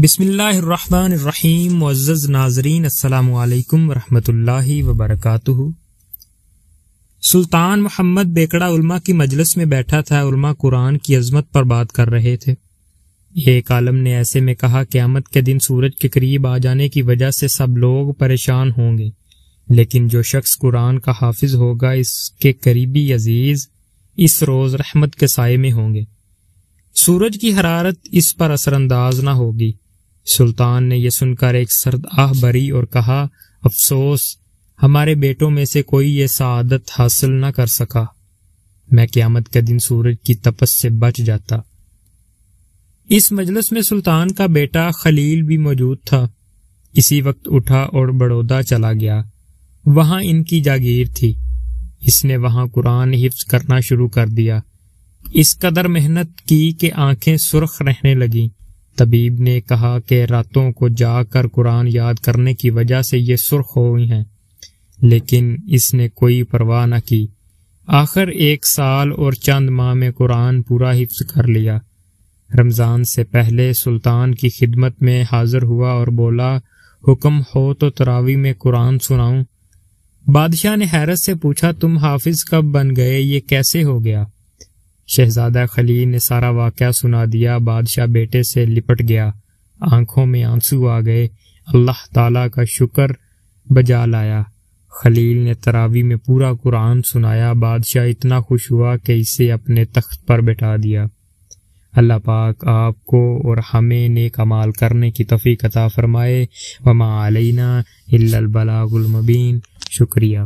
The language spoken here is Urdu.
بسم اللہ الرحمن الرحیم. معزز ناظرین، السلام علیکم ورحمۃ اللہ وبرکاتہ. سلطان محمد بیکڑا علماء کی مجلس میں بیٹھا تھا. علماء قرآن کی عظمت پر بات کر رہے تھے. ایک عالم نے ایسے میں کہا، قیامت کے دن سورج کے قریب آ جانے کی وجہ سے سب لوگ پریشان ہوں گے، لیکن جو شخص قرآن کا حافظ ہوگا، اس کے قریبی عزیز اس روز رحمت کے سائے میں ہوں گے. سورج کی حرارت اس پر اثر انداز نہ ہوگی. سلطان نے یہ سن کر ایک سرد آہ بھری اور کہا، افسوس، ہمارے بیٹوں میں سے کوئی یہ سعادت حاصل نہ کر سکا. میں قیامت کے دن سورج کی تپش سے بچ جاتا. اس مجلس میں سلطان کا بیٹا خلیل بھی موجود تھا. اسی وقت اٹھا اور بڑودہ چلا گیا. وہاں ان کی جاگیر تھی. اس نے وہاں قرآن حفظ کرنا شروع کر دیا. اس قدر محنت کی کہ آنکھیں سرخ رہنے لگیں. طبیب نے کہا کہ راتوں کو جا کر قرآن یاد کرنے کی وجہ سے یہ سرخ ہوئی ہیں، لیکن اس نے کوئی پرواہ نہ کی. آخر 1 سال اور چند ماہ میں قرآن پورا حفظ کر لیا. رمضان سے پہلے سلطان کی خدمت میں حاضر ہوا اور بولا، حکم ہو تو تراویح میں قرآن سناؤں. بادشاہ نے حیرت سے پوچھا، تم حافظ کب بن گئے؟ یہ کیسے ہو گیا؟ شہزادہ خلیل نے سارا واقعہ سنا دیا. بادشاہ بیٹے سے لپٹ گیا. آنکھوں میں آنسو آ گئے. اللہ تعالیٰ کا شکر بجا لایا. خلیل نے تراویح میں پورا قرآن سنایا. بادشاہ اتنا خوش ہوا کہ اسے اپنے تخت پر بٹھا دیا. اللہ پاک آپ کو اور ہمیں نیک اعمال کرنے کی توفیق عطا فرمائے. وما علینا الا البلاغ المبین. شکریہ.